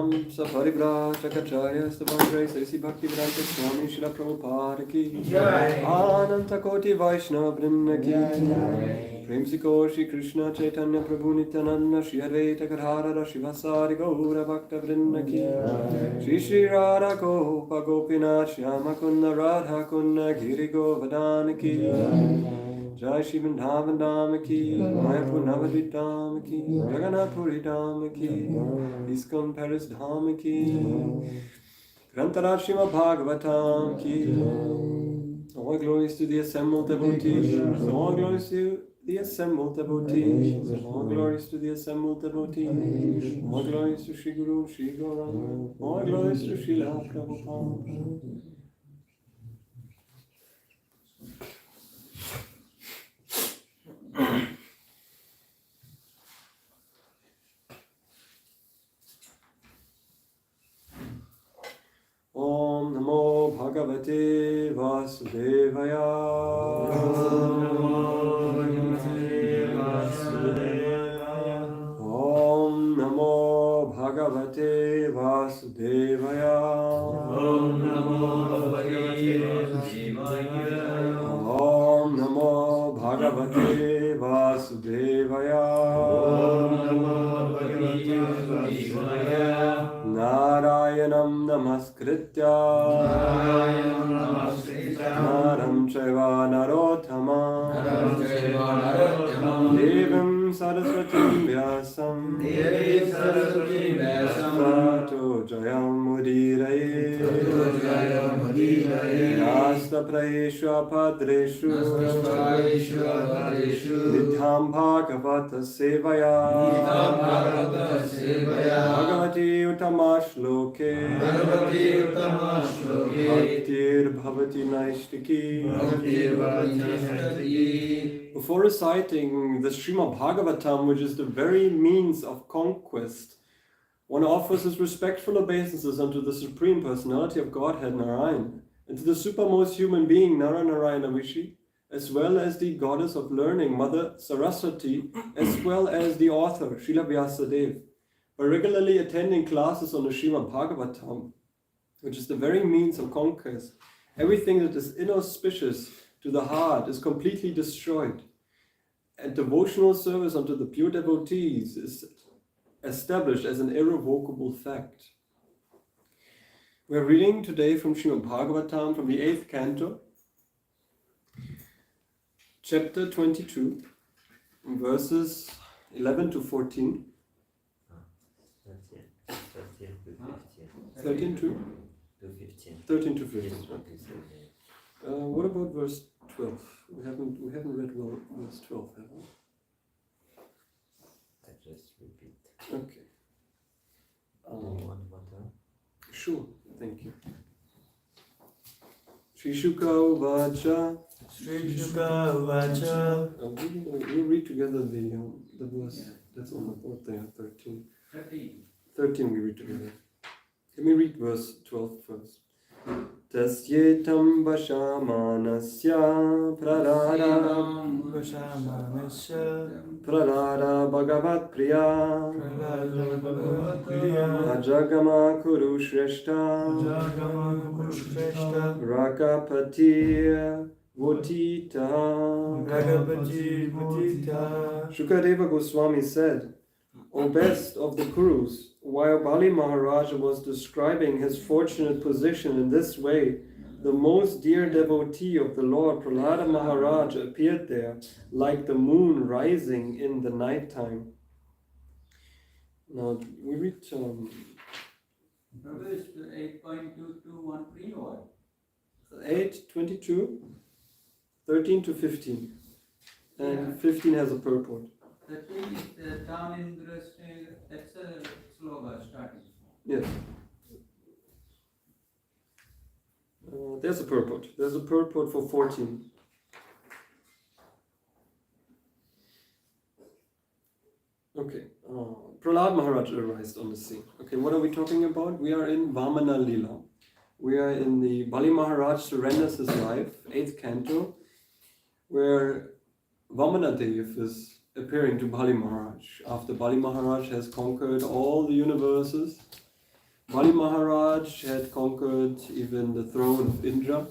Paramahamsa Parivrajacharya Stavangre Sesi Bhaktivedanta Swami Srila Prabhupada ki Jai. Ananta Koti Vaishnava Vrinda ki Jai. Prem Si Shri Krishna Chaitanya Prabhu Nityananda Shri Advaita Gadadhara Shivasari Gaura Bhakta Vrinda ki Jai. Shri Shri Radha Gopa Gopinath Shyama Kunda Radha Kunda Giri Govardhana ki Jai. Jai Shri Vrindavan Dham ki, Mayapur Navadvip Dham ki, Jagannath Puri Dham ki, ISKCON Paris Dham ki, Grantaraj Srimad Bhagavatam ki. All glories to the assembled devotees. All glories to the assembled devotees. All glories to the assembled devotees. All glories to Shri Guru, Shri Gauranga. All glories to Srila Prabhupada. Om Namo Bhagavate Vasudevaya. Om Namo Bhagavate Vasudevaya. Om Namo Bhagavate Vasudevaya. Om Namo Bhagavate Vasudevaya. Om Namo Bhagavate Vasudevaya. Om Namo Bhagavate Vasudevaya. Narayanam Namaskritya Naram Chaiva Narottama Devam Saraswatim Vyasam Tato Jayam Mudiraye Yasta Praeshu Padreshu Nidham Bhagavata Sevaya Bhagavati Uttama Shloke Bhaktir Bhavati Naishtiki. Before reciting the Srimad Bhagavatam, which is the very means of conquest, one offers his respectful obeisances unto the Supreme Personality of Godhead Narayan, and to the supermost human being Naranarayana Vishi, as well as the goddess of learning, Mother Saraswati, as well as the author, Srila Vyasadeva. By regularly attending classes on the Srimad Bhagavatam, which is the very means of conquest, everything that is inauspicious to the heart is completely destroyed, and devotional service unto the pure devotees is established as an irrevocable fact. We are reading today from Srimad Bhagavatam, from the 8th canto, chapter 22, verses 11 to 14. 13 to 15. 13 to 15. Okay. What about verse 12? We haven't read verse 12, have we? I just repeat. Okay. Sure. Thank you. Shri Shuka Uvacha. Shri Shuka Uvacha. We'll read together the verse. That's on the board there. 13. 13 we read together. Let me read verse 12 first. Tasyetam vashamanasya prarara bhagavat priya ajagama kuru shreshta rakapati votita. Shukadeva Goswami said, O best of the Kurus, while Bali Maharaja was describing his fortunate position in this way, the most dear devotee of the Lord, Prahlada Maharaj, appeared there like the moon rising in the night time. Now we read 8.2213 or 8:22, 13 to 15, and 15 has a purport. 13 is down in the that's a sloga starting. Yes. There's a purport. There's a purport for 14. Okay. Prahlad Maharaj arrived on the scene. Okay, what are we talking about? We are in Vamana Lila. We are in the Bali Maharaj surrenders his life, 8th canto, where Vamana Dev is appearing to Bali Maharaj after Bali Maharaj has conquered all the universes Bali Maharaj had conquered even the throne of Indra,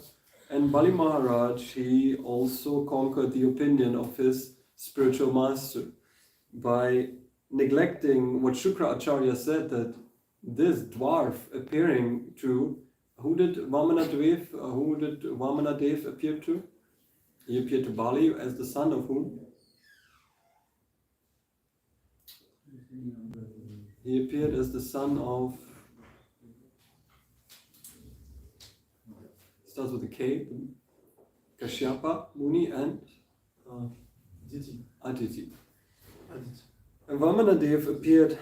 and Bali Maharaj, he also conquered the opinion of his spiritual master by neglecting what Shukra Acharya said, that this dwarf appearing to, who did Vamana Dev appear to? He appeared to Bali as the son of whom? He appeared as the son of, starts with a K, Kashyapa, Muni and Aditi. And Vamanadev appeared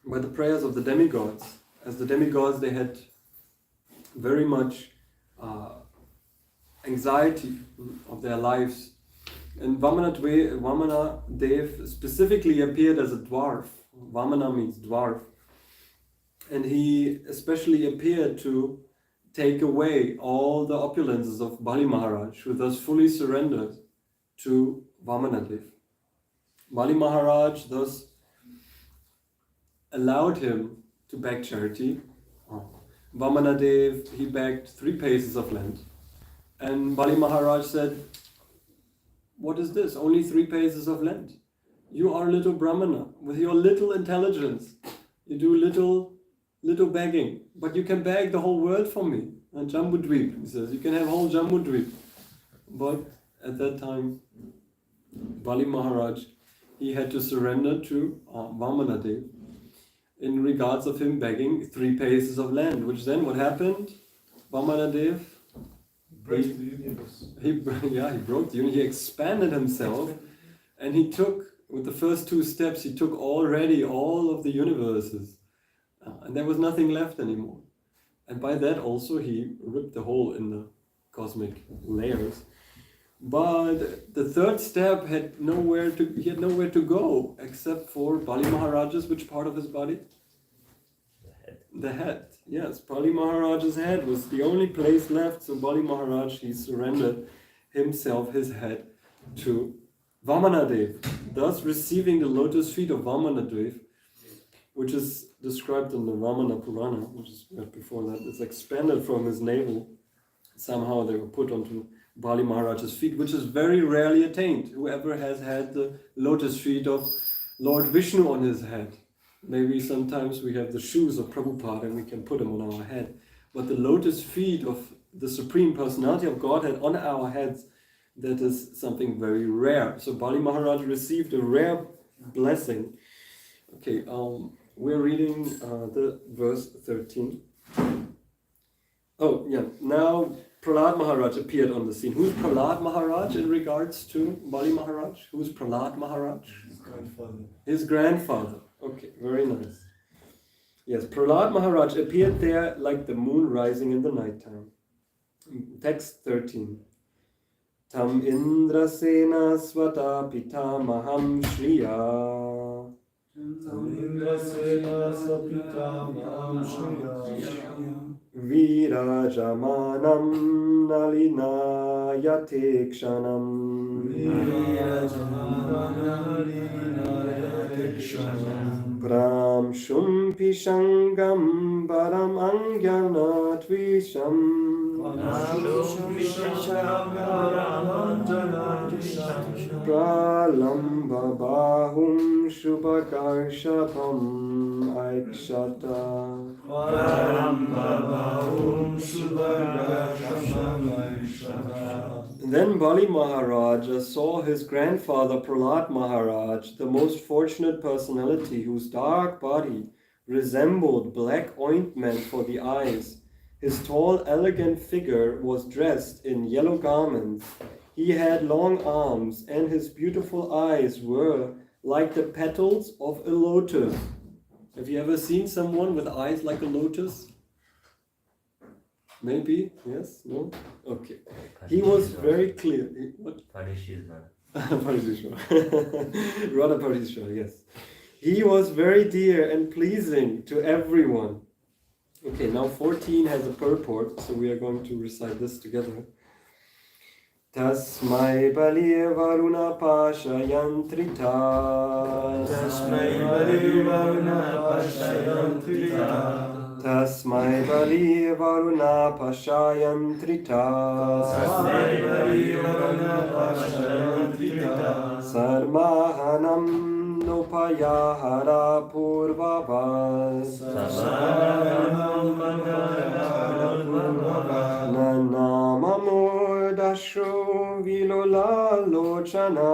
by the prayers of the demigods. As the demigods, they had very much anxiety of their lives. And Vamanadev specifically appeared as a dwarf. Vamana means dwarf. And he especially appeared to take away all the opulences of Bali Maharaj, who thus fully surrendered to Vamanadev. Bali Maharaj thus allowed him to beg charity. Vamanadev, he begged 3 paces of land. And Bali Maharaj said, what is this? Only 3 paces of land. You are little Brahmana, with your little intelligence. You do little begging, but you can beg the whole world for me. And Jambudvip, he says, you can have whole Jambudvip. But at that time, Bali Maharaj, he had to surrender to Vamanadev in regards of him begging 3 paces of land, which then what happened? Vamanadev, he broke the universe. He expanded himself, and he took, with the first 2 steps, he took already all of the universes, and there was nothing left anymore. And by that also he ripped a hole in the cosmic layers. But the 3rd step he had nowhere to go except for Bali Maharaj's, which part of his body? The head. Yes, Bali Maharaj's head was the only place left, so Bali Maharaj, he surrendered himself, his head, to Vamanadev, thus receiving the lotus feet of Vamanadev, which is described in the Vamana Purana, which is right before that. It's expanded from his navel. Somehow they were put onto Bali Maharaj's feet, which is very rarely attained. Whoever has had the lotus feet of Lord Vishnu on his head. Maybe sometimes we have the shoes of Prabhupada and we can put them on our head. But the lotus feet of the Supreme Personality of Godhead on our heads, that is something very rare. So Bali Maharaj received a rare blessing. Okay, we're reading the verse 13. Oh, yeah. Now Prahlad Maharaj appeared on the scene. Who's Prahlad Maharaj in regards to Bali Maharaj? Who's Prahlad Maharaj? His grandfather. His grandfather. Okay, very nice. Yes, Prahlad Maharaj appeared there like the moon rising in the nighttime. Text 13. Tam Indra Sena Swata Pitamaham Shriya. Tam Indra Sena Swata Pitamaham Shriya. Virajamanam Nalinayate Kshanam. Pram Shumpi Shangam Baram Angyana Tvisham. Pralamba Bahum Shubhakarshapam Aikshata. Then Bali Maharaj saw his grandfather Prahlad Maharaj, the most fortunate personality whose dark body resembled black ointment for the eyes. His tall, elegant figure was dressed in yellow garments. He had long arms, and his beautiful eyes were like the petals of a lotus. Have you ever seen someone with eyes like a lotus? Maybe? Yes? No? Okay. He was very clear. What? Parisisvara. Parisisvara. Radha Parisisvara, yes. He was very dear and pleasing to everyone. Okay, now 14 has a purport, so we are going to recite this together. Tasmai Bali Varuna Pashayantrita. Tasmai Bali Varuna Pashayantrita. Tasmai Bali Varuna Pashayantrita. Tasmai Bali Varuna Pashayantrita. Sarmahanam Nupayahara Purvavad. Sarmahanam Nupayahara Purvavad. Nanamamurdashu Vilola Lochana.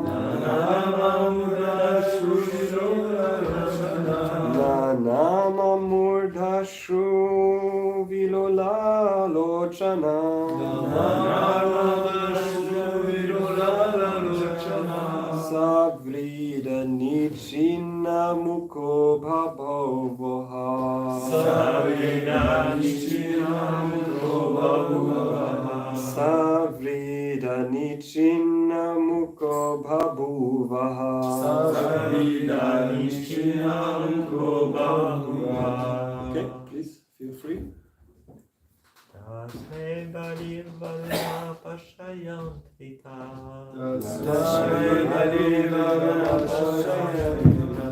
Nanamamurdashu Vilola Lochana. Nanamamurdashu Vilola Lochana. Nanamamurdashu Vilola Lochana. Savrida Nichina Muko Bhavoha. Savrida Nichina Muko Bhavoha. Savrida Nichina Muko Bhavuvaha. Savrida Nichina Muko Bhavuvaha. Okay, please feel free. Tasmai Bali Varuna Pashayantrita. Tasmai Bali Varuna Pashayantrita.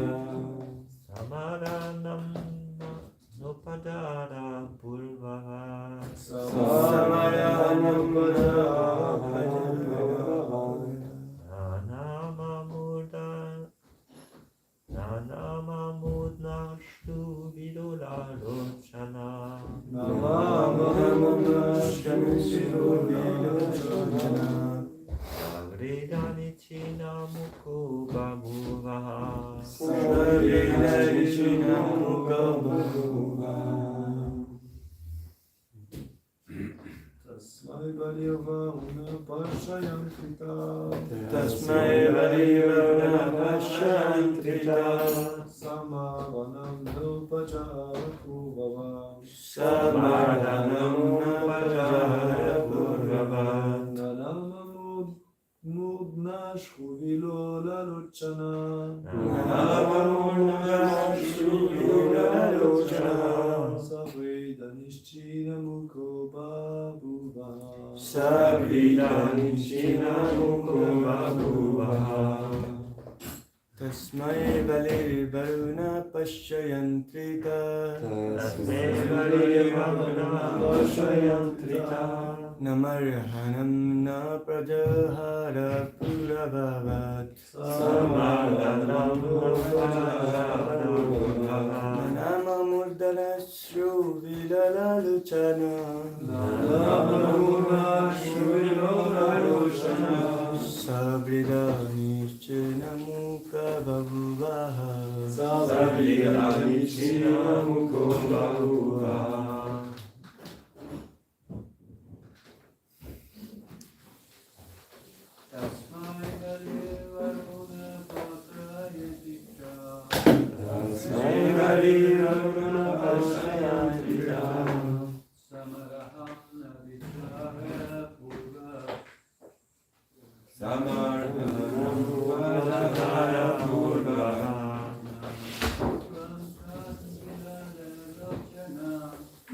Samaranam Nupadara Purvaha. Samaranam Nupadara Nanamamudnashu Vilola Lochana. Nanamamurdashu Vilola Lochana. Savrida Nichina Muko Bhavuvaha. Savrida Nichina Muko Bhavuvaha. Tasmai Bali Varuna Pashayantrita. Tasmai Bali Varuna Pashayantrita. Samaranam Nupajara Purvava. Samaranam Nupajara Purvava. Nanamamurdashu Vilola Lochana. Nanamamurdashu Vilola Lochana. Savrida Nichina Muko Bhavuvaha. Savrida Nichina Muko Bhavuvaha. Tasmai Bali Varuna Pashayantrita. Tasmai Bali Varuna Pashayantrita. Namarhanam na prajahara puravavat. Samaranam Nupadara Purvaha. Nanamamurdashu Vilola Lochana. Nanamamurdashu Vilola Lochana. Savrida Nichina Muko Bhavuvaha. Savrida Nichina Muko Bhavuvaha. Tasmai Bali Varuna Pashayantrita. Tasmai Bali Varuna Pashayantrita. Samaraham Navishahara Purva. Samaranam Nupajara Purvava.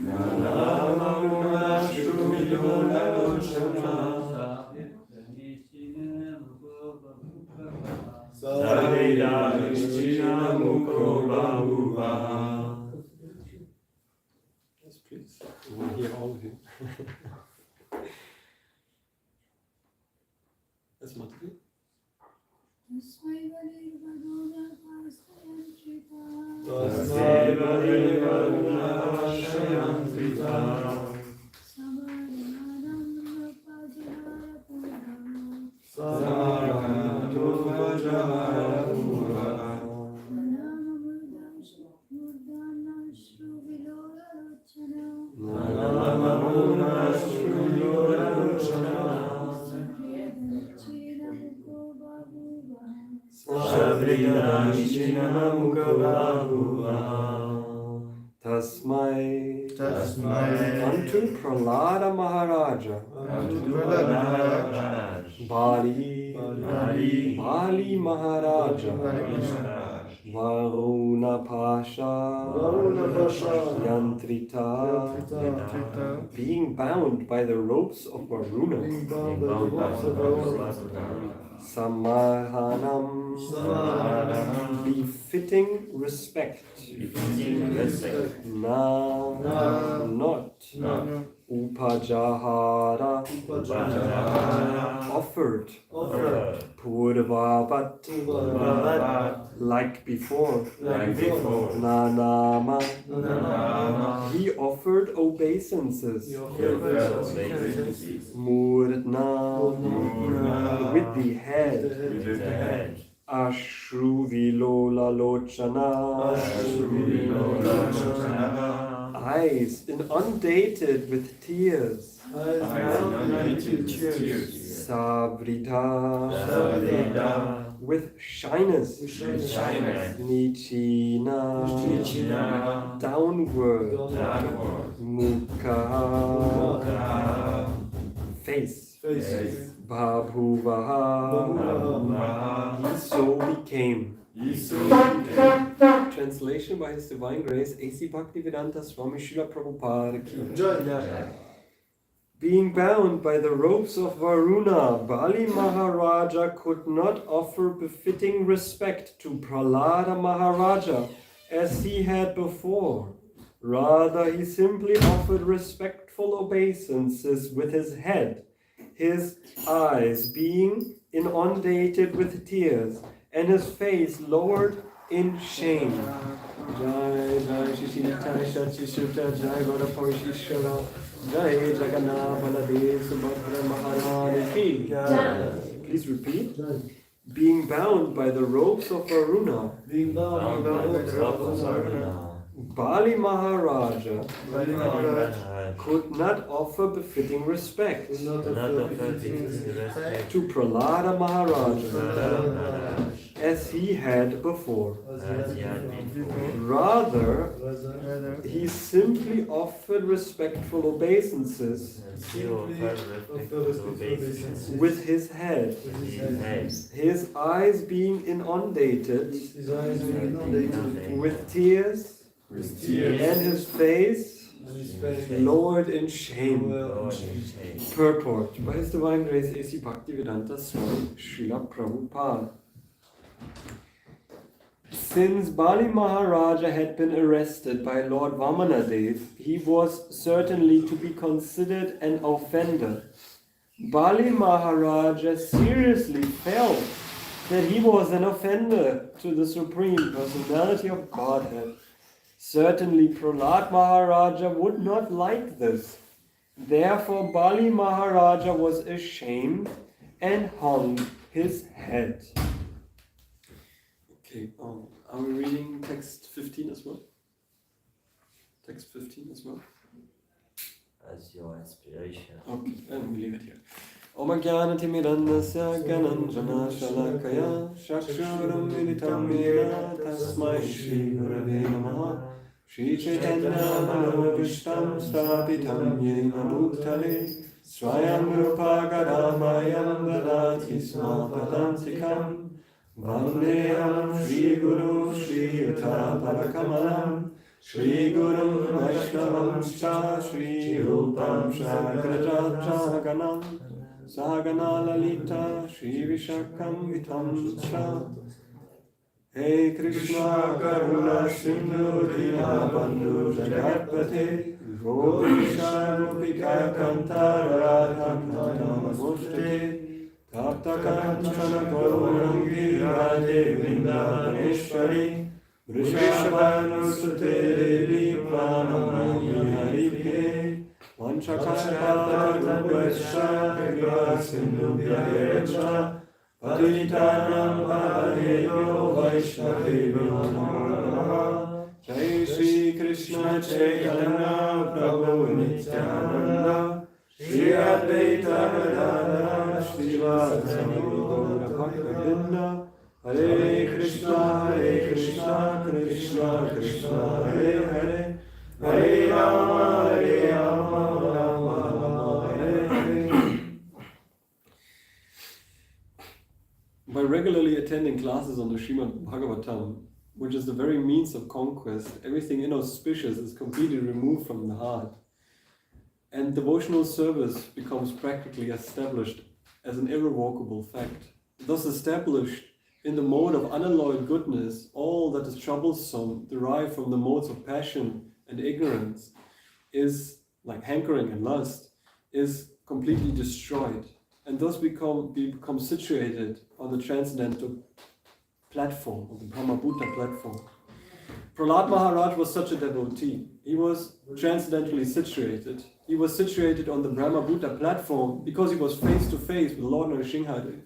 Nanamamurdashu Vilola Lochana. Savrida Nichina Muko Bhavuvaha. Yes, please. We want to hear all of you. Yasomati. Tasmai Bali Varuna Pashayantrita. Tasmai Bali Varuna Pashayantrita. Samaranam Nupajara Purvava. Samaranam Nupajara Purvava. Nanamamurdashu Vilola Lochana. Nanamamurdashu Vilola Lochana. Savrida Nichina Muko Bhavuvaha. Tasmai. Tasmai Unto Prahlada Maharaja. Bali. Bali Maharaja. Varuna Pasha Yantrita, being bound by the ropes of Varuna, Samahanam, befitting respect, not Upajahara, offered, Purvavat, like before, Nanama, he offered obeisances, Murna, with the head, Ashruvilola Lochana, eyes inundated with tears, Savrita, with shyness, Nichina, downward, Mukha, face, Babhuvaha, so became. Translation by His Divine Grace, A.C. Bhaktivedanta Swami Srila Prabhupada Ki. Being bound by the ropes of Varuna, Bali Maharaja could not offer befitting respect to Prahlada Maharaja as he had before. Rather, he simply offered respectful obeisances with his head, his eyes being inundated with tears, and his face lowered in shame. Jai Jai Shishita Shachishita Jai Radha Parisisvara Jai Jagannath Baladev Subhadra Maharani Ki. Please repeat. Being bound by the ropes of Varuna, Bali Maharaja could not offer befitting respect to Prahlada Maharaja as he had before. Rather, he simply offered respectful obeisances with his head, his eyes being inundated with tears, and his face lowered in shame. Purport by His Divine Grace A.C. Bhaktivedanta Swami Srila Prabhupada. Since Bali Maharaja had been arrested by Lord Vamanadev, he was certainly to be considered an offender. Bali Maharaja seriously felt that he was an offender to the Supreme Personality of Godhead. Certainly Prahlad Maharaja would not like this. Therefore Bali Maharaja was ashamed and hung his head. Okay, are we reading text 15 as well? Text 15 as well? As your inspiration. Okay, then we leave it here. Om Jnanatimidannasya Gananjana Shalakaya Shakshuram Militam Yena Tasmai Shri Gurave Namaha Shri Chaitanya Manobishtam Stapitam Yena Bhutale Swayam Rupa Gadamayam Dadati Sma Padantikam Vandeham Shri Guru Shri Yuta Parakamalam Shri Gurum Vaishnavam Scha Shri Rupam Shagrajat Jaganam Sagana Lalita Shri Vishakam Vitam Scha Hey Krishna Karuna Sindhu Dina Bandhu Jagatpate Gopisha Rupika Kantara Radha Namaste Tapta Kanchana Gaurangi Radhe Vrindavaneshwari Vrishabhanusute Devi Pranamani Haribhe Vanchakalpatarubhasya Kripa Sindhubhya Echa Patitanam Pavanebhyo Vaishnavebhyo Namo Namaha Jai Shri Krishna Chaitanya Prabhu Nityananda Shri Advaita Gadadhara Shri Vasani Gaura Bhakta Hare Krishna, Krishna Krishna, Hare Hare, Hare Rama, Rama Rama, Hare Hare. By regularly attending classes on the Srimad Bhagavatam, which is the very means of conquest, everything inauspicious is completely removed from the heart. And devotional service becomes practically established as an irrevocable fact. Thus established in the mode of unalloyed goodness, all that is troublesome derived from the modes of passion and ignorance is, like hankering and lust, is completely destroyed. And thus we become situated on the transcendental platform, on the Brahma-Bhuta platform. Prahlad Maharaj was such a devotee. He was transcendentally situated. He was situated on the Brahma-Bhuta platform because he was face to face with Lord Narasimha.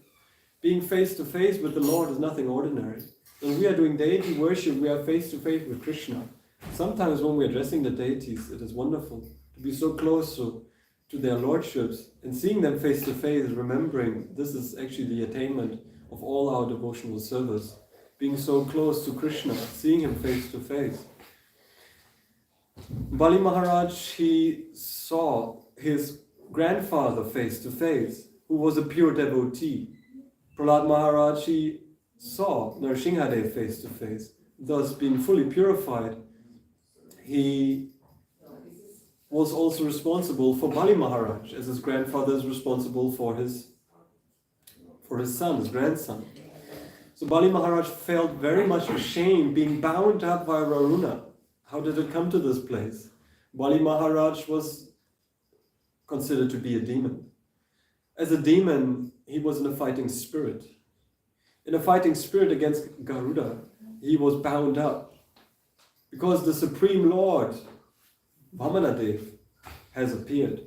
Being face to face with the Lord is nothing ordinary. When we are doing deity worship, we are face to face with Krishna. Sometimes when we are addressing the deities, it is wonderful to be so close to their lordships and seeing them face to face, remembering this is actually the attainment of all our devotional service. Being so close to Krishna, seeing him face to face. Bali Maharaj, he saw his grandfather face to face, who was a pure devotee. Prahlad Maharaj, he saw Narasimhadev face to face, thus being fully purified. He was also responsible for Bali Maharaj, as his grandfather is responsible for his son, his grandson. So Bali Maharaj felt very much ashamed being bound up by Varuna. How did it come to this place? Bali Maharaj was considered to be a demon. As a demon, he was in a fighting spirit. In a fighting spirit against Garuda, he was bound up. Because the Supreme Lord, Vamanadev, has appeared.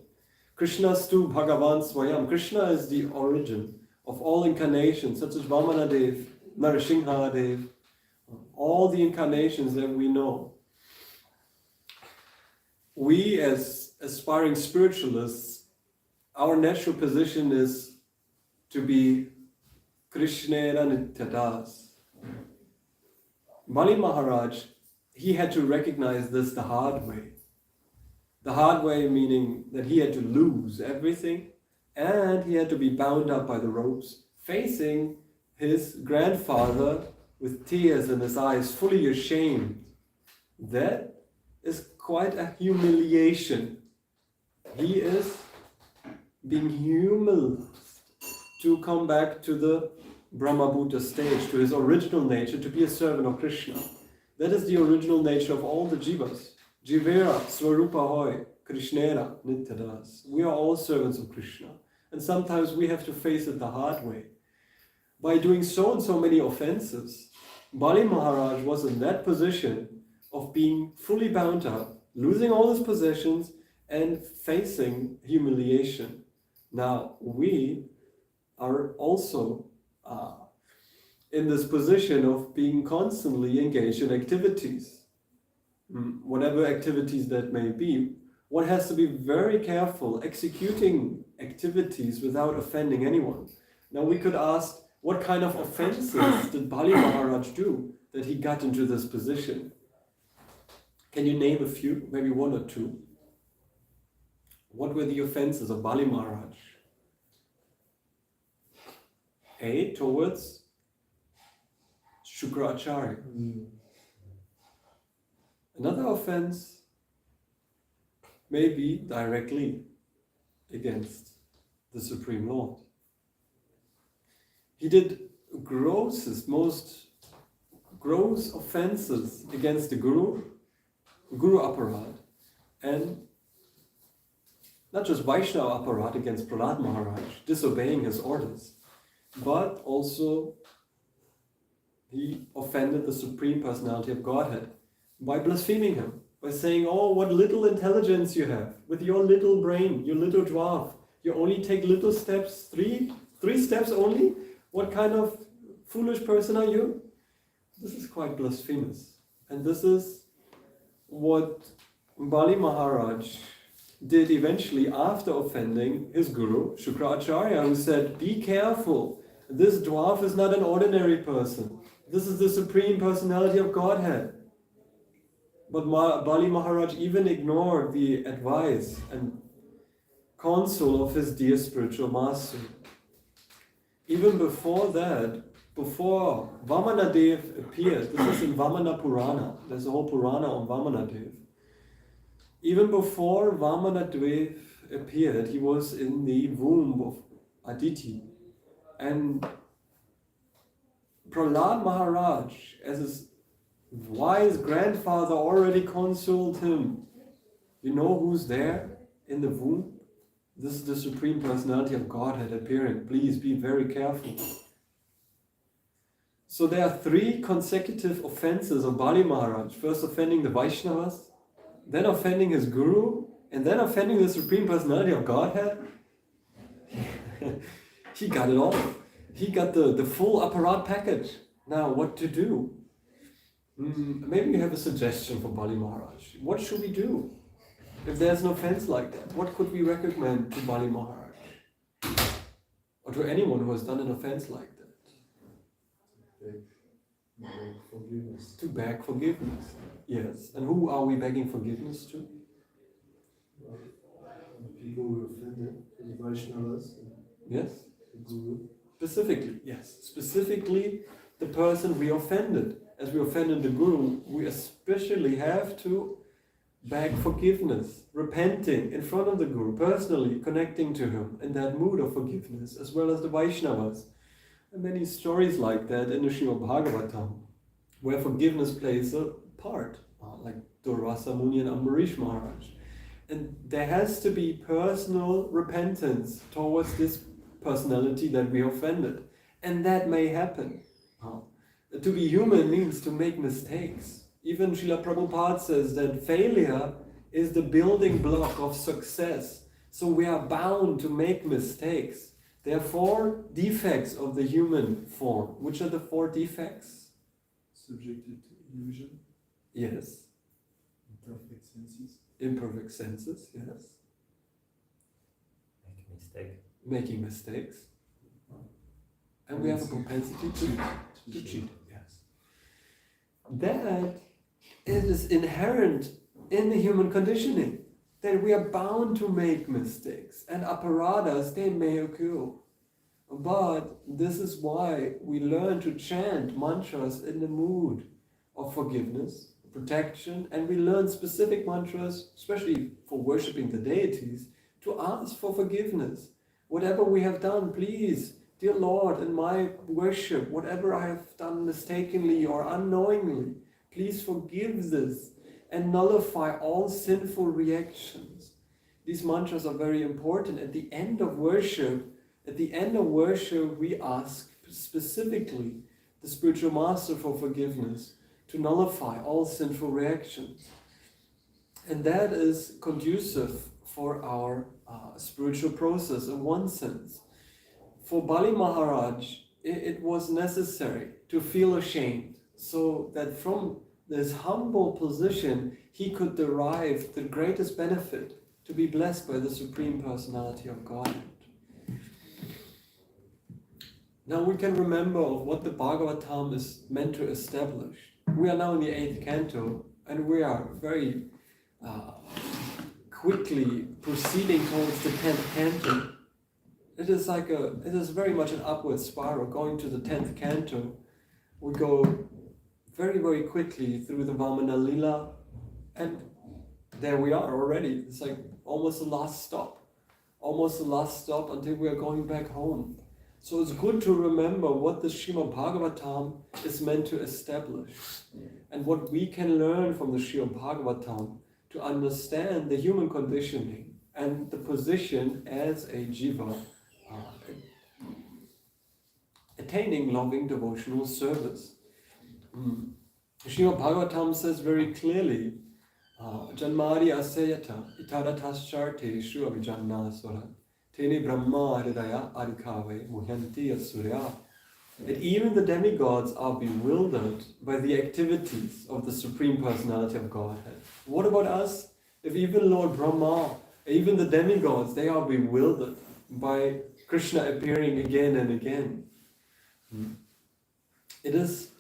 Krishnastu Bhagavan Swayam. Krishna is the origin of all incarnations, such as Vamanadev, Narasimhadev, all the incarnations that we know. We as aspiring spiritualists, our natural position is to be Krishnera Nityadas. Bali Maharaj, he had to recognize this the hard way. The hard way meaning that he had to lose everything and he had to be bound up by the ropes, facing his grandfather with tears in his eyes, fully ashamed. That is quite a humiliation. He is being humiliated to come back to the Brahma-Bhuta stage, to his original nature, to be a servant of Krishna. That is the original nature of all the jivas. Jivera, Swarupa Hoy, Krishnera, Nityadas. We are all servants of Krishna. And sometimes we have to face it the hard way. By doing so and so many offenses, Bali Maharaj was in that position of being fully bound up, losing all his possessions, and facing humiliation. Now, we are also in this position of being constantly engaged in activities. Whatever activities that may be, one has to be very careful executing activities without offending anyone. Now we could ask, what kind of offenses did Bali Maharaj do that he got into this position? Can you name a few, maybe one or two? What were the offenses of Bali Maharaj? A, towards Shukracharya. Another offense may be directly against the Supreme Lord. He did most gross offenses against the Guru Aparad, and not just Vaishnava Aparad against Prahlad Maharaj, disobeying his orders, but also he offended the Supreme Personality of Godhead by blaspheming him, by saying, oh, what little intelligence you have, with your little brain, your little dwarf, you only take little steps, three steps only? What kind of foolish person are you? This is quite blasphemous. And this is what Bali Maharaj did eventually after offending his guru, Shukracharya, who said, be careful, this dwarf is not an ordinary person. This is the Supreme Personality of Godhead. But Bali Maharaj even ignored the advice and counsel of his dear spiritual master. Even before that, before Vamanadev appeared, this is in Vamana Purana, there's a whole Purana on Vamanadev. Even before Vamanadev appeared, he was in the womb of Aditi. And Prahlad Maharaj, as his wise grandfather, already consoled him. You know who's there in the womb? This is the Supreme Personality of Godhead appearing. Please be very careful. So there are 3 consecutive offenses of Bali Maharaj. First offending the Vaishnavas, then offending his guru, and then offending the Supreme Personality of Godhead. He got it all. He got the full apparat package. Now what to do? Maybe you have a suggestion for Bali Maharaj. What should we do if there's an offense like that? What could we recommend to Bali Maharaj? Or to anyone who has done an offense like that? Beg forgiveness. To beg forgiveness. Yes. And who are we begging forgiveness to? Well, the people who offended, the Vaishnavas, Yes. the Guru. Specifically, yes. Specifically, the person we offended. As we offended the Guru, we especially have to beg forgiveness, repenting in front of the Guru, personally connecting to him in that mood of forgiveness, as well as the Vaishnavas. And many stories like that in the Srimad Bhagavatam, where forgiveness plays a part, like Durvasa Muni and Ambarish Maharaj. And there has to be personal repentance towards this personality that we offended. And that may happen. To be human means to make mistakes. Even Srila Prabhupada says that failure is the building block of success. So we are bound to make mistakes. There are 4 defects of the human form. Which are the 4 defects? Subjected to illusion. Yes. Imperfect senses. Imperfect senses, yes. Making mistakes. And we have a propensity to cheat. Yes. That is inherent in the human conditioning. That we are bound to make mistakes. And aparadas, they may occur. But this is why we learn to chant mantras in the mood of forgiveness, protection, and we learn specific mantras, especially for worshipping the deities, to ask for forgiveness. Whatever we have done, please, dear Lord, in my worship, whatever I have done mistakenly or unknowingly, please forgive this and nullify all sinful reactions. These mantras are very important. At the end of worship, we ask specifically the spiritual master for forgiveness to nullify all sinful reactions. And that is conducive for our spiritual process in one sense. For Bali Maharaj, it was necessary to feel ashamed, so that from this humble position, he could derive the greatest benefit to be blessed by the Supreme Personality of Godhead. Now we can remember what the Bhagavatam is meant to establish. We are now in the 8th canto, and we are very quickly proceeding towards the 10th canto. It is very much an upward spiral. Going to the 10th canto, we go very, very quickly through the Vamana Lila, and there we are already. It's like almost the last stop until we are going back home. So it's good to remember what the Srimad Bhagavatam is meant to establish, and what we can learn from the Srimad Bhagavatam to understand the human conditioning and the position as a jiva attaining loving devotional service. Srimad Bhagavatam says very clearly, Janmari asyayata itaratascharte shu avijannasvara teni brahma hridaya adhikave muhyanti asurya. That even the demigods are bewildered by the activities of the Supreme Personality of Godhead. What about us? If even Lord Brahma, even the demigods, they are bewildered by Krishna appearing again and again. It is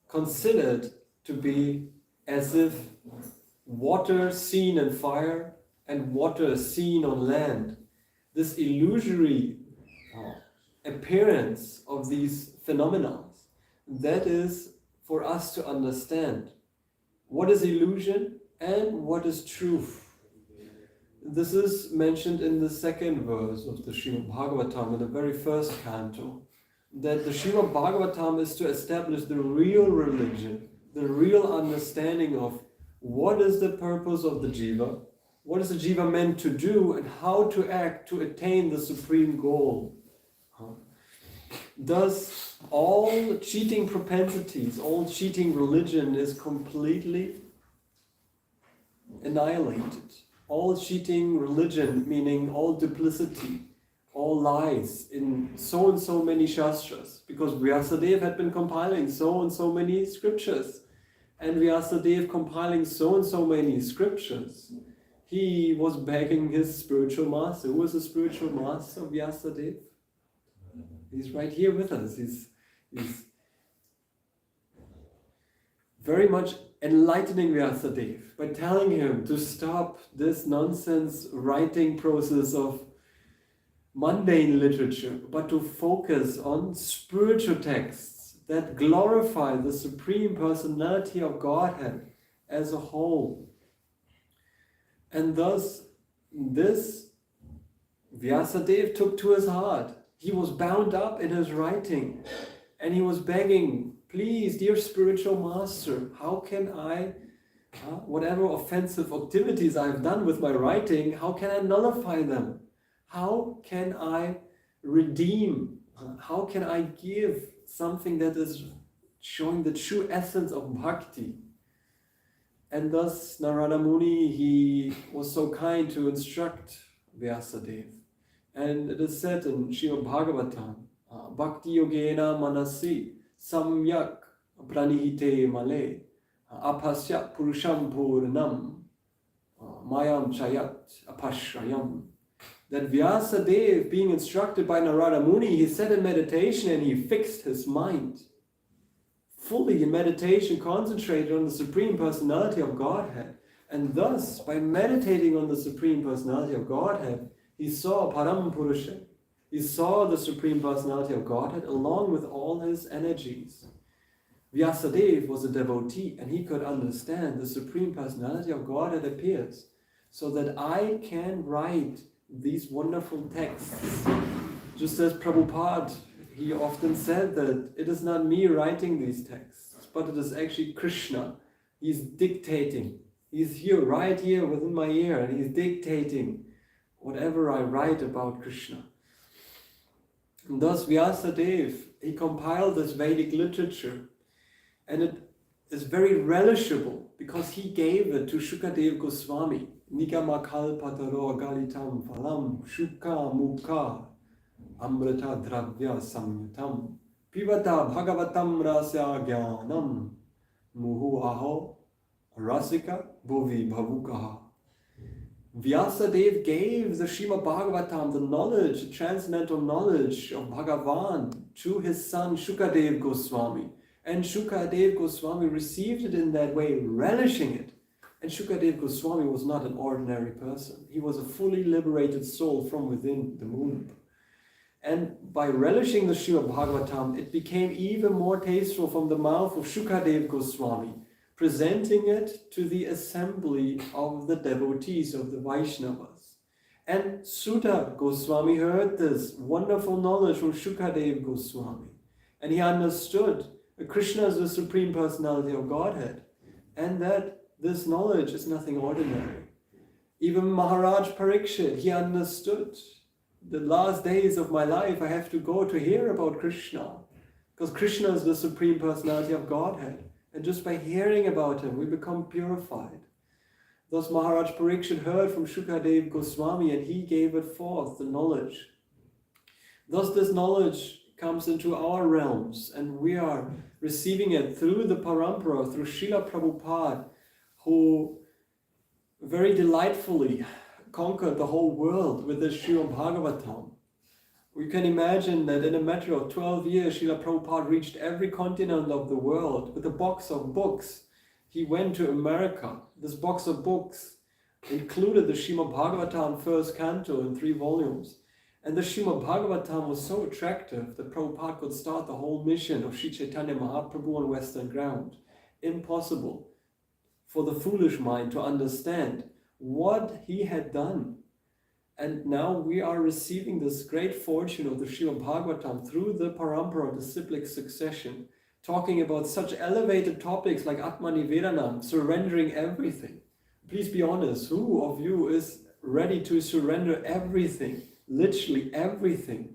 considered to be as if water seen in fire and water seen on land. This illusory appearance of these phenomena. That is for us to understand what is illusion and what is truth. This is mentioned in the second verse of the Srimad Bhagavatam, in the very first canto, that the Srimad Bhagavatam is to establish the real religion, the real understanding of what is the purpose of the jiva, what is the jiva meant to do, and how to act to attain the supreme goal. Thus, all cheating propensities, all cheating religion is completely annihilated. All cheating religion, meaning all duplicity, all lies in so and so many shastras, because Vyasadeva had been compiling so and so many scriptures, and Vyasadeva compiling so and so many scriptures, he was begging his spiritual master. Who was the spiritual master of Vyasadeva? He's right here with us. He's very much enlightening Vyasadeva by telling him to stop this nonsense writing process of mundane literature, but to focus on spiritual texts that glorify the Supreme Personality of Godhead as a whole. And thus, this Vyasadeva took to his heart. He was bound up in his writing, and he was begging, please, dear spiritual master, how can I, whatever offensive activities I've done with my writing, how can I nullify them? How can I redeem? How can I give something that is showing the true essence of bhakti? And thus Narada Muni, he was so kind to instruct Vyasadeva. And it is said in Srimad Bhagavatam, Bhakti Yogena Manasi Samyak Pranihite Male Apasya Purusham Purnam Mayam Chayat Apashrayam. That Vyasadeva, being instructed by Narada Muni, he sat in meditation and he fixed his mind fully in meditation, concentrated on the Supreme Personality of Godhead. And thus, by meditating on the Supreme Personality of Godhead, he saw Param Purusha. He saw the Supreme Personality of Godhead along with all his energies. Vyasadeva was a devotee and he could understand the Supreme Personality of Godhead appears so that I can write these wonderful texts. Just as Prabhupada, he often said that it is not me writing these texts, but it is actually Krishna. He's dictating. He's here, right here within my ear, and he's dictating whatever I write about Krishna. And thus Vyasadeva, he compiled this Vedic literature, and it is very relishable because he gave it to Shukadeva Goswami. Nigama kalpataro galitam phalam shuka mukha amrita dravya samyatam pivata bhagavatam rasya jnanam muhu aho rasika bhuvi bhavukaha. Vyasadeva gave the Srimad Bhagavatam, the knowledge, the transcendental knowledge of Bhagavan, to his son Shukadeva Goswami. And Shukadeva Goswami received it in that way, relishing it. And Shukadeva Goswami was not an ordinary person. He was a fully liberated soul from within the womb. And by relishing the Srimad Bhagavatam, it became even more tasteful from the mouth of Shukadeva Goswami, presenting it to the assembly of the devotees of the Vaishnavas. And Sutta Goswami heard this wonderful knowledge from Shukadeva Goswami. And he understood that Krishna is the Supreme Personality of Godhead, and that this knowledge is nothing ordinary. Even Maharaj Parikshit, he understood the last days of my life I have to go to hear about Krishna, because Krishna is the Supreme Personality of Godhead. And just by hearing about him, we become purified. Thus Maharaj Parikshit heard from Shukadeva Goswami and he gave it forth, the knowledge. Thus this knowledge comes into our realms and we are receiving it through the parampara, through Srila Prabhupada, who very delightfully conquered the whole world with this Srimad Bhagavatam. We can imagine that in a matter of 12 years, Srila Prabhupada reached every continent of the world with a box of books. He went to America. This box of books included the Srimad Bhagavatam first canto in 3 volumes. And the Srimad Bhagavatam was so attractive that Prabhupada could start the whole mission of Sri Chaitanya Mahaprabhu on Western ground. Impossible for the foolish mind to understand what he had done. And now we are receiving this great fortune of the Srimad Bhagavatam through the parampara, the cyclic succession, talking about such elevated topics like Atmanivedanam, surrendering everything. Please be honest, who of you is ready to surrender everything? Literally everything.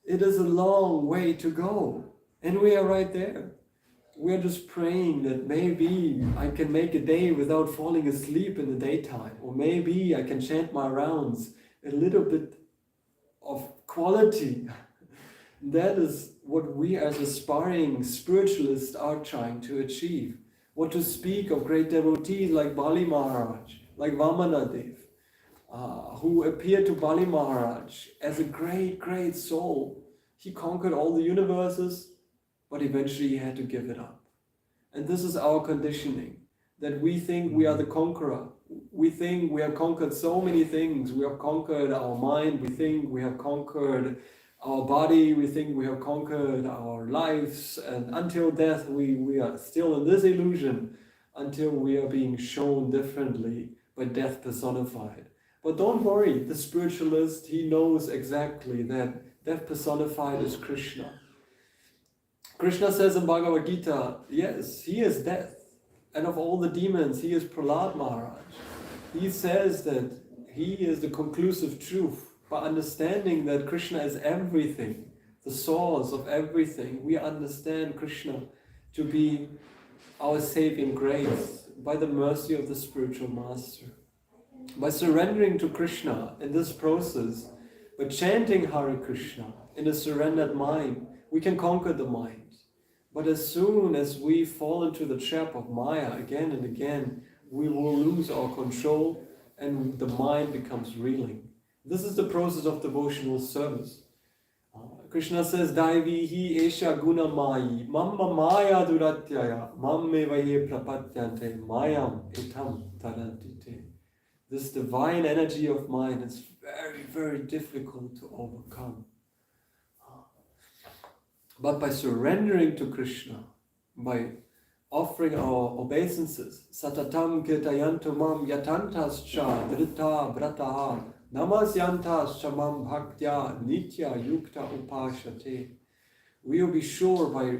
It is a long way to go, and we are right there. We are just praying that maybe I can make a day without falling asleep in the daytime, or maybe I can chant my rounds a little bit of quality. That is what we as aspiring spiritualists are trying to achieve. What to speak of great devotees like Bali Maharaj, like Vamanadev, who appeared to Bali Maharaj as a great, great soul. He conquered all the universes, but eventually he had to give it up. And this is our conditioning, that we think we are the conqueror. We think we have conquered so many things. We have conquered our mind. We think we have conquered our body. We think we have conquered our lives. And until death, we are still in this illusion until we are being shown differently by death personified. But don't worry, the spiritualist, he knows exactly that death personified is Krishna. Krishna says in Bhagavad Gita, yes, he is death. And of all the demons, he is Prahlad Maharaj. He says that he is the conclusive truth. By understanding that Krishna is everything, the source of everything, we understand Krishna to be our saving grace by the mercy of the spiritual master. By surrendering to Krishna in this process, by chanting Hare Krishna in a surrendered mind, we can conquer the mind. But as soon as we fall into the trap of Maya again and again, we will lose our control and the mind becomes reeling. This is the process of devotional service. Krishna says, Daivihi esha guna mayi, mamma maya duratyaya, mamme vaye prapatyante, mayam etam tarantite. This divine energy of mine is very, very difficult to overcome. But by surrendering to Krishna, by offering our obeisances, satatam kirtayantu mam yatantascha drita brataha namasyantas chamam bhaktya nitya yukta upashate. We will be sure by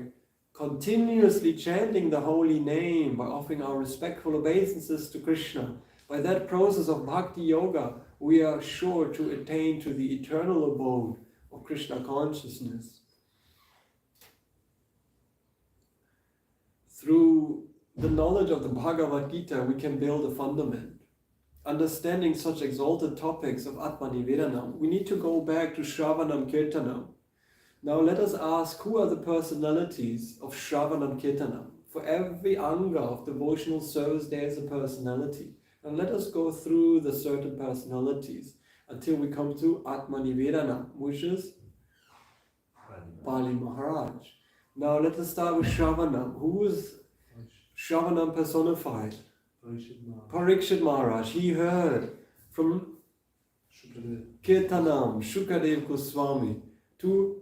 continuously chanting the holy name, by offering our respectful obeisances to Krishna, by that process of Bhakti Yoga, we are sure to attain to the eternal abode of Krishna consciousness. Through the knowledge of the Bhagavad Gita, we can build a fundament. Understanding such exalted topics of Atmanivedanam, we need to go back to Shravanam Kirtanam. Now let us ask, who are the personalities of Shravanam Kirtanam? For every anga of devotional service, there is a personality. And let us go through the certain personalities until we come to Atmanivedanam, which is Bali Maharaj. Now let us start with Shravanam. Who is Shravanam personified? Parikshit Maharaj. He heard from Kirtanam, Shukadev Goswami, to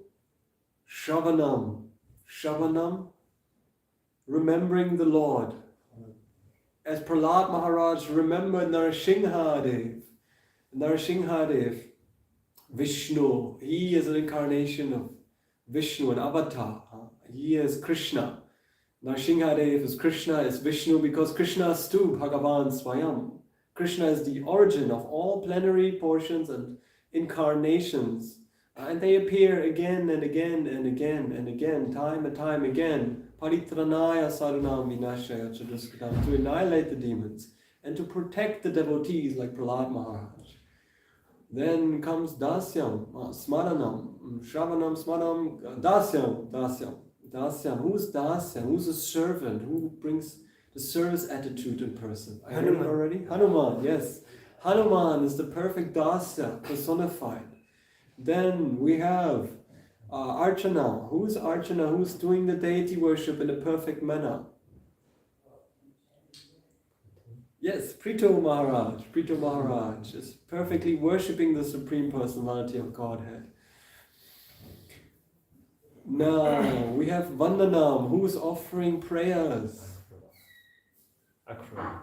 Shravanam. Shravanam, remembering the Lord. As Prahlad Maharaj remembered Narsimhadev. Narsimhadev, Vishnu. He is an incarnation of Vishnu, an avatar. He is Krishna. Narsimhadev is Krishna, is Vishnu, because Krishna is too Bhagavan Swayam. Krishna is the origin of all plenary portions and incarnations. And they appear again and again and again and again, time and time again. Paritranaya sarunam vinashaya chaduskadam, to annihilate the demons and to protect the devotees like Prahlad Maharaj. Then comes Dasyam, Smaranam, Shravanam, Smaranam, Dasyam. Who's Dasyam? Who's a servant? Who brings the service attitude in person? I heard it already? Hanuman, yes. Hanuman is the perfect Dasya personified. Then we have Archana. Who's Archana? Who's doing the deity worship in a perfect manner? Yes, Prito Maharaj is perfectly worshipping the Supreme Personality of Godhead. Now we have Vandanam, who is offering prayers.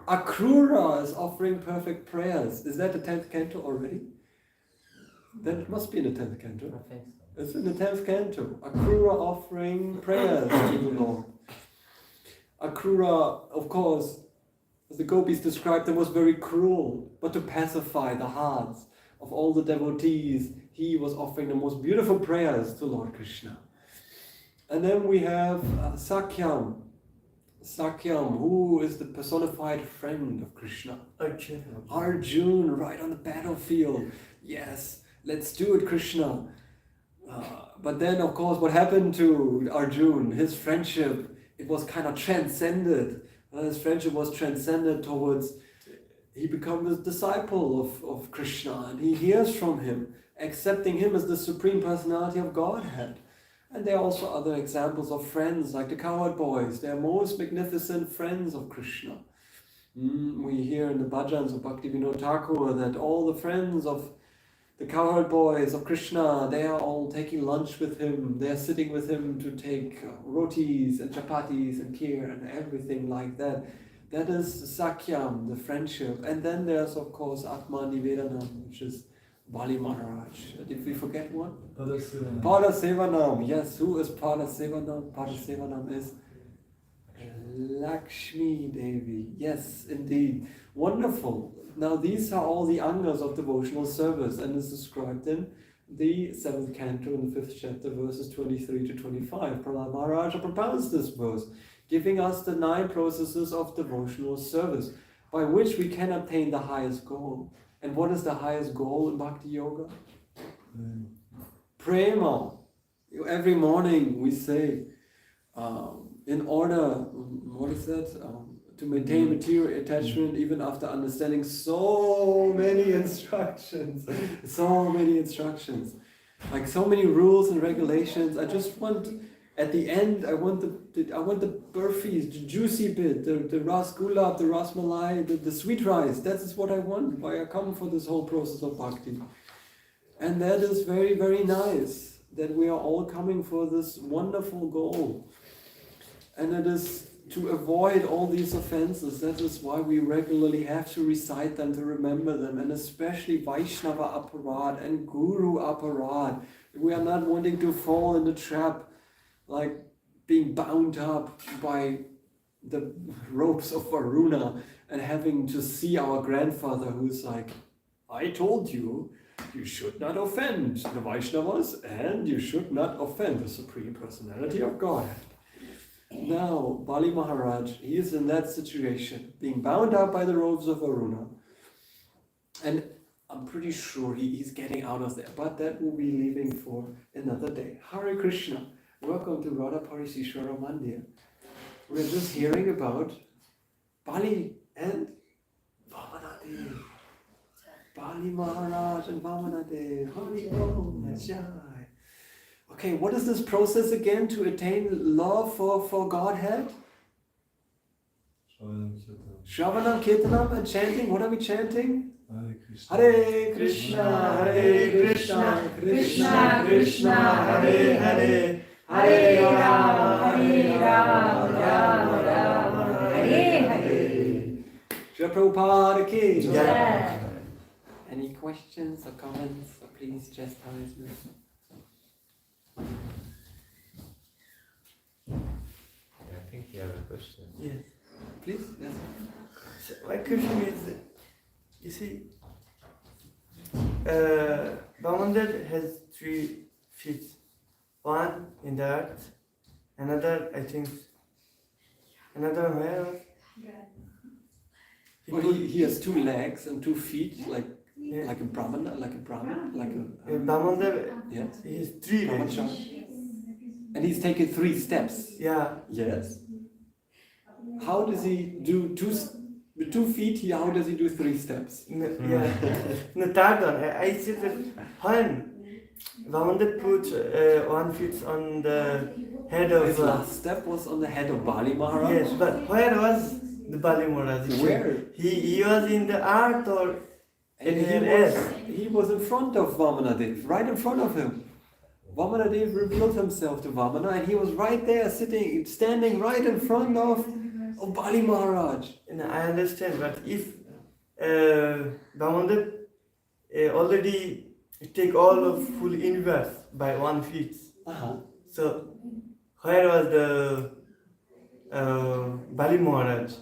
Akrura is offering perfect prayers. Is that the 10th canto already? That must be in the 10th canto. I think so. It's in the 10th canto. Akrura offering prayers to the Lord. Akrura, of course, as the gopis described them, was very cruel, but to pacify the hearts of all the devotees, he was offering the most beautiful prayers to Lord Krishna. And then we have Sakyam. Sakyam, who is the personified friend of Krishna. Arjuna, right on the battlefield. Yes, let's do it, Krishna. But then, of course, what happened to Arjuna? His friendship, it was kind of transcended. His friendship was transcended towards, he becomes a disciple of Krishna, and he hears from him, accepting him as the Supreme Personality of Godhead. And there are also other examples of friends, like the cowherd boys. They are most magnificent friends of Krishna. We hear in the bhajans of Bhakti Thakur that all the friends of the cowherd boys of Krishna, they are all taking lunch with him. They are sitting with him to take rotis and chapatis and kheer and everything like that. That is Sakyam, the friendship. And then there's, of course, Atma Nivedanam, which is Bali Maharaj. Did we forget one? Pada Sevanam. Yes, who is Pada Sevanam? Pada Sevanam is Lakshmi Devi. Yes, indeed. Wonderful. Now these are all the angas of devotional service, and is described in the 7th canto in the 5th chapter, verses 23 to 25. Prahlad Maharaj propounds this verse, giving us the 9 processes of devotional service, by which we can obtain the highest goal. And what is the highest goal in Bhakti Yoga? Prema. Every morning we say, in order, what is that? To maintain material attachment, even after understanding so many instructions, like so many rules and regulations. I just want, at the end, I want the burfis, the juicy bit, the rasgulab, the rasmalai, the sweet rice. That is what I want. Why I come for this whole process of bhakti. And that is very, very nice that we are all coming for this wonderful goal. And it is to avoid all these offenses. That is why we regularly have to recite them, to remember them, and especially Vaishnava aparad and Guru aparad. We are not wanting to fall in the trap, like being bound up by the ropes of Varuna and having to see our grandfather who's like, I told you, you should not offend the Vaishnavas and you should not offend the Supreme Personality of Godhead. Now, Bali Maharaj, he is in that situation, being bound up by the ropes of Varuna. And I'm pretty sure he's getting out of there, but that will be leaving for another day. Hare Krishna. Welcome to Radha Parisisvara Mandir. We're just hearing about Bali and Vamanadev. Bali Maharaj and Vamanadev. Hari Om Jai. Okay, what is this process again to attain love for Godhead? Shravanam, Kirtanam, and chanting. What are we chanting? Hare Krishna, Hare Krishna, Krishna Krishna, Hare Hare, Hare Rama, Hare Rama, Rama Rama, Hare Hare. Shri Prabhupada ki Jai. Any questions or comments? Or please chastise me. I think you have a question. Yes. Please, yes. So my question is, you see, Bhamandir has 3 feet. One in the earth, another, I think, another where? Well, he has 2 legs and 2 feet, like Yeah. a brahmana, like a Bhamandir, yes. he has 3 legs. Brahmachari. And he's taken 3 steps. Yeah. Yes. How does he do with 2 feet? How does he do 3 steps? Yeah. No, third one, I said that when Bhamandir put 1 foot on the head of... His last step was on the head of Bali Maharaj. Yes, but where was The Bali Maharaj. Where? He was in the earth or And he was in front of Vamanadev, right in front of him. Vamanadev revealed himself to Vamana, and he was right there, standing right in front of Bali Maharaj. And I understand, but if Vamanadev already take all of full universe by 1 feet, so where was the Bali Maharaj?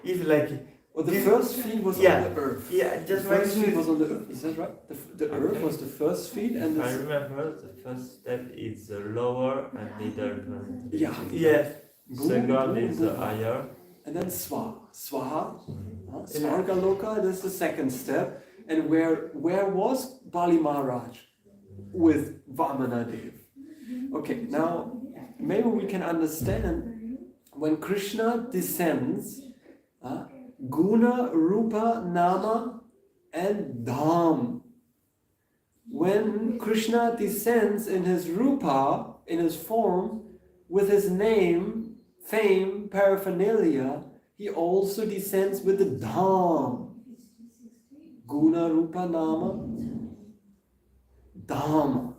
If like well, the first feet was on the earth. Yeah, just the first feet was on the earth. Is that right? The earth was the first feet, and I remember the first step is the lower and middle one. Yes. Second is the higher. And then Swaha, Svarga Loka, that's the second step. And where was Bali Maharaj? With Vamanadev. Okay, now maybe we can understand when Krishna descends, Guna, Rupa, Nama and Dham. When Krishna descends in his Rupa, in his form, with his name, fame, paraphernalia, he also descends with the Dham. Guna, Rupa, Nama, Dham.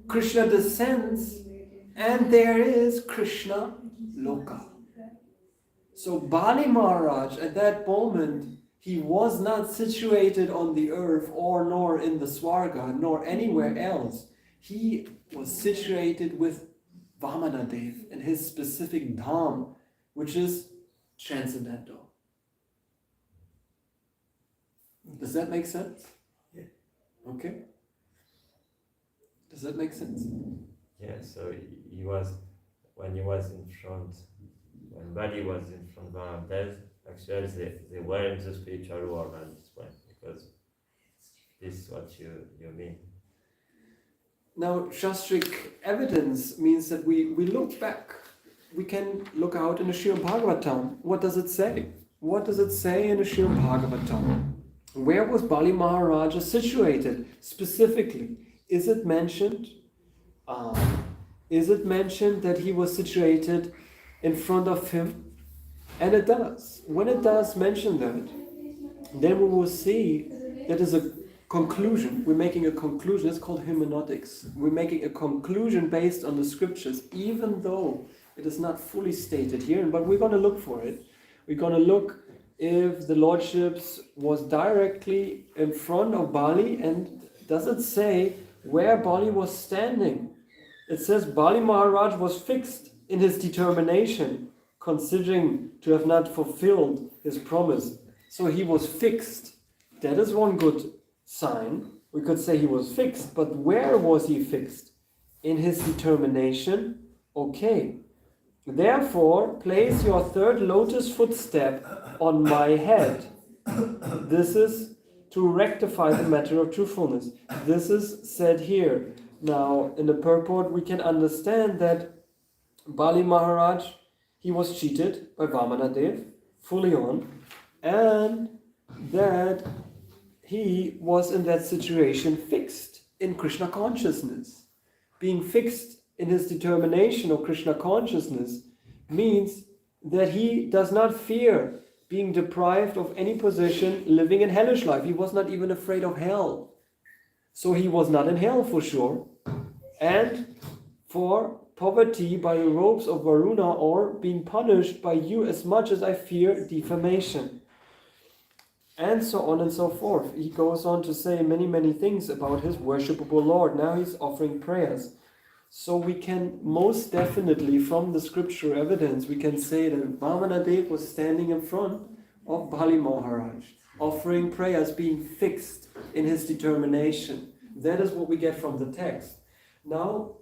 Krishna descends and there is Krishna Loka. So Bali Maharaj at that moment, he was not situated on the earth or nor in the Swarga nor anywhere else. He was situated with Vamanadev in his specific dham, which is transcendental. Does that make sense? Yeah. Okay. Does that make sense? Yeah, so he was, when he was in front, when Bali was in front of Vamanadev, actually they were in the spiritual world at this point, because this is what you mean. Now, Shastric evidence means that we look back. We can look out in the Srimad Bhagavatam. What does it say? What does it say in the Srimad Bhagavatam? Where was Bali Maharaja situated specifically? Is it mentioned? Is it mentioned that he was situated in front of him? And it does. When it does mention that, then we will see that is a conclusion. We're making a conclusion. It's called hermeneutics. We're making a conclusion based on the scriptures, even though it is not fully stated here. But we're going to look for it. We're going to look if the Lordships was directly in front of Bali, and does it say where Bali was standing? It says Bali Maharaj was fixed in his determination, considering to have not fulfilled his promise. So he was fixed. That is one good sign. We could say he was fixed, but where was he fixed? In his determination? Okay. Therefore, place your third lotus footstep on my head. This is to rectify the matter of truthfulness. This is said here. Now, in the purport, we can understand that Bali Maharaj, he was cheated by Vamanadev, fully on, and that he was in that situation fixed in Krishna consciousness. Being fixed in his determination of Krishna consciousness means that he does not fear being deprived of any position living in hellish life. He was not even afraid of hell. So he was not in hell for sure. And for poverty by the ropes of Varuna, or being punished by you as much as I fear defamation. And so on and so forth. He goes on to say many, many things about his worshipable Lord. Now he's offering prayers. So we can most definitely, from the scripture evidence, we can say that Vamanadev was standing in front of Bali Maharaj, offering prayers, being fixed in his determination. That is what we get from the text. Now,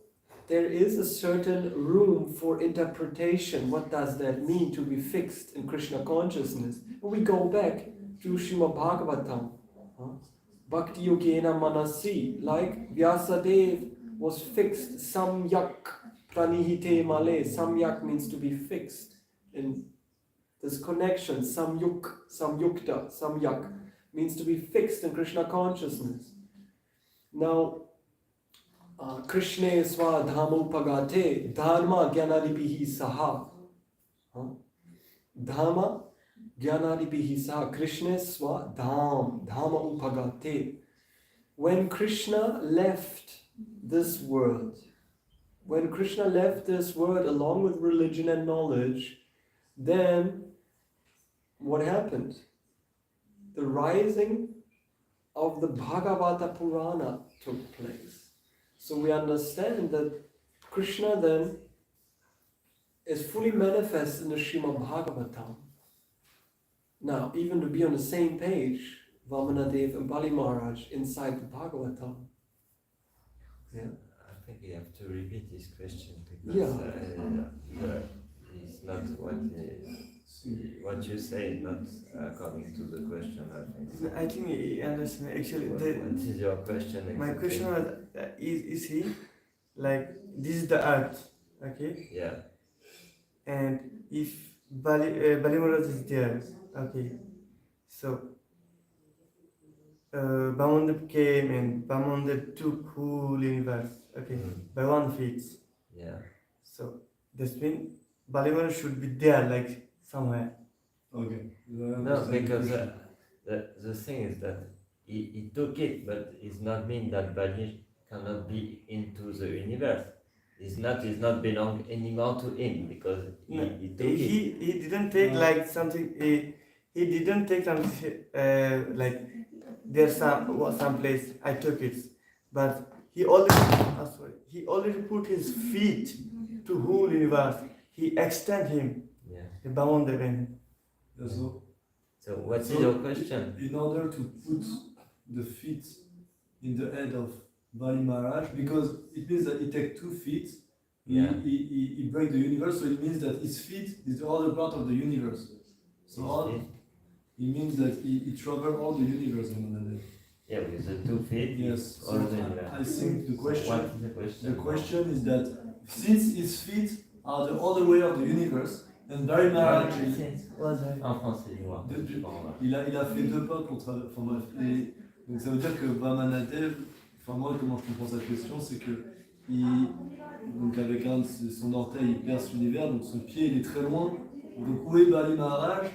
there is a certain room for interpretation. What does that mean, to be fixed in Krishna consciousness? We go back to Srimad Bhagavatam. Bhakti Yoga Manasi, like Vyasadeva was fixed. Samyak pranihite male. Samyak means to be fixed in this connection. Samyuk, samyukta, samyak means to be fixed in Krishna consciousness. Now, Krishna sva dhamupagate dharma gyanadipihi saha. Dharma Jnanadibihi sa Krishna swa dham, dhama upagate. When Krishna left this world, along with religion and knowledge, then what happened? The rising of the Bhagavata Purana took place. So we understand that Krishna then is fully manifest in the Srimad Bhagavatam. Now, even to be on the same page, Vamanadev and Bali Maharaj inside the Bhagavatam. Yeah. I think you have to repeat this question because it's not what you say, not according to the question. I think he understand. Actually, What is your question? Exactly? my question was: is he like this is the earth, okay? Yeah. And if Bali Maharaj is there, okay, so Vamandev came and Vamandev took whole universe, okay, by 1 feet. Yeah. So this means Bali Maharaj should be there, like somewhere. Okay. No, because the thing is that he took it, but it's not mean that Bali cannot be into the universe. It's not belong anymore to him because he took it. He didn't take like something. He didn't take something like there's some place I took it, but he already put his feet to whole universe. He extend him. Yeah. The bound event. So what's your question? In order to put the feet in the head of Bali Maharaj, because it means that he takes 2 feet, he breaks the universe, so it means that his feet is the other part of the universe. So it means that he travels all the universe in another. Yeah, with the 2 feet. Yes. All the universe. I think the question. What is the question? The question is that since his feet are the other way of the universe, and Bali Maharaj. En français, dis-moi. Il a fait 2 pas pour travailler. Enfin bref. Et donc ça veut dire que Vamanadev, enfin moi comment je comprends sa question, c'est que donc avec un de son orteil il perce l'univers, donc son pied il est très loin. Donc où est Bali Maharaj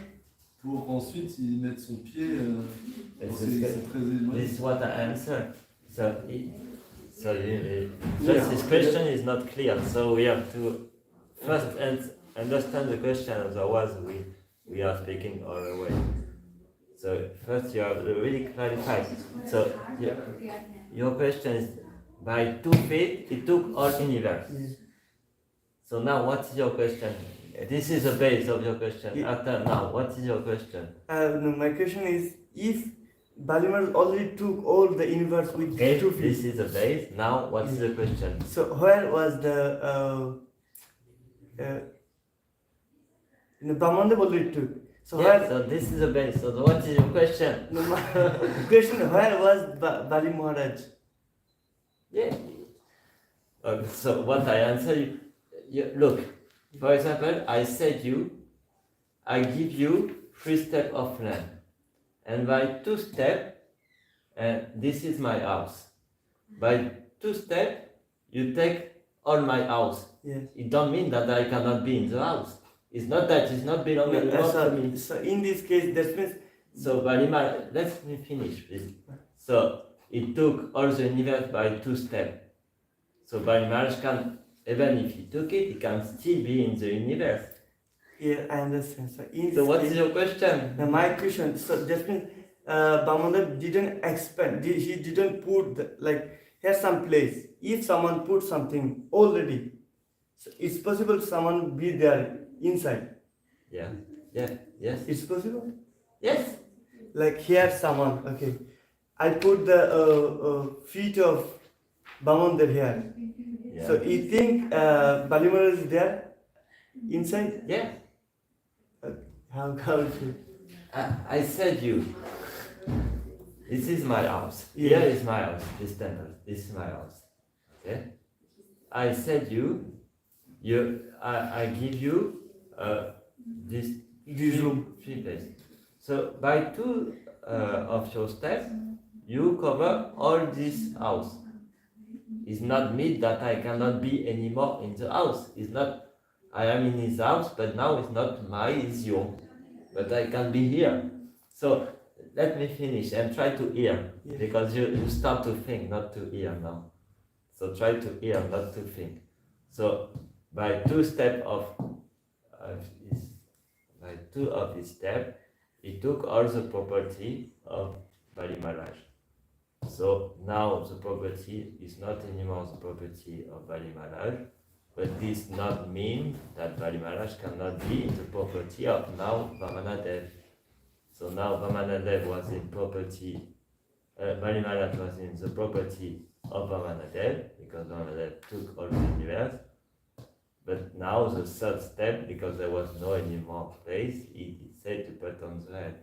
pour ensuite il mettre son pied. C'est très éloigné. This is what I answer. Just this question is not clear, so we have to first understand the question, otherwise we are speaking all the way. So first you have to really clarify. So your question is, by 2 feet it took all universe. So now what is your question? This is the base of your question. After now, what is your question? No, my question is, if Bali Maharaj already took all the universe with 2 feet. This is the base. Now what is the question? So where was the Vamandev already took? So so this is the base. So what is your question? No, my question, where was Bali Maharaj? Yeah. Okay, so what I answer you, look, for example, I give you 3 steps of land, and by 2 steps, this is my house. By 2 steps, you take all my house. Yes. It don't mean that I cannot be in the house. It's not that it's not belonging to me. So in this case, that means. So Valimar, let me finish, please. So it took all the universe by 2 steps. So Valimar can, even if he took it, he can still be in the universe. Yeah, I understand. So what is your question? My question. So that means Vamandev didn't expand. He didn't put here's some place. If someone put something already, so it's possible someone be there inside. Yeah. Yes. It's possible. Yes. Like here someone. Okay, I put the feet of Vamandev here. Yeah. So you think Bali Maharaj is there inside? Yeah. How I said you. This is my house. Yeah. Here is my house. This temple. This is my house. Okay. I said you. I give you this three places. So by 2 of your steps, you cover all this house. It's not me that I cannot be anymore in the house. It's not I am in his house, but now it's not my, it's your. but I can be here. So let me finish and try to hear, Yeah. because you start to think, not to hear now. So try to hear, not to think. So by two of his steps, he took all the property of Bali Maharaj. So now the property is not anymore the property of Bali Maharaj, but this not mean that Bali Maharaj cannot be the property of now Vamanadev. So now Vamanadev was in property, Bali Maharaj was in the property of Vamanadev, because Vamanadev took all the universe. But now the third step, because there was no any more place, he said to put on the head.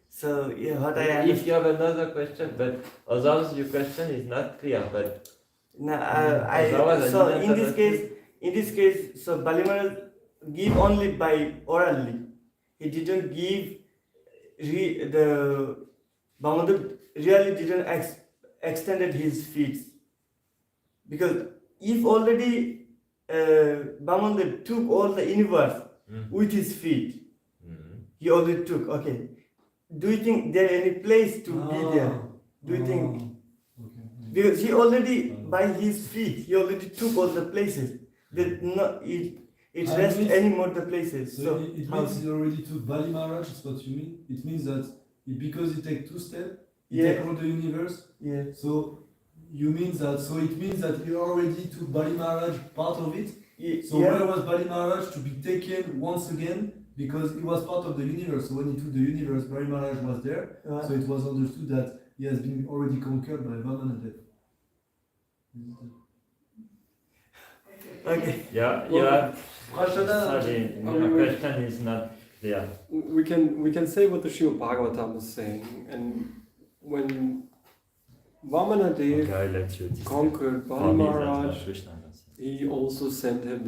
So yeah, what I If understand. you have another question, but otherwise your question is not clear, but No, Otherwise, so I didn't in this case, so Bali Maharaj give only by orally. He didn't give the Vamanadev really didn't extended his feet, because if already Vamanadev took all the universe with his feet, he already took. Okay, do you think there any place to be there? Do you think? Okay. Because he already, by his feet, he already took all the places. That not it rests means- anymore the places. So So it how- means he already took Bali Maharaj, is what you mean? It means that because he take two steps, he Yeah. take all the universe. yeah, So you mean that? So it means that he already took Bali Maharaj part of it. So yeah, where was Bali Maharaj to be taken once again? Because he was part of the universe. So when he took the universe, Bali Maharaj was there. So it was understood that he has been already conquered by Vamanadev. okay. yeah, Prashana, sorry, I your mean, question is not clear. we can say what the Srimad Bhagavatam is saying, and when Vamanadev Okay, I let you discuss. conquered For Bali me, that's Maharaj, what Krishna was saying. he also sent him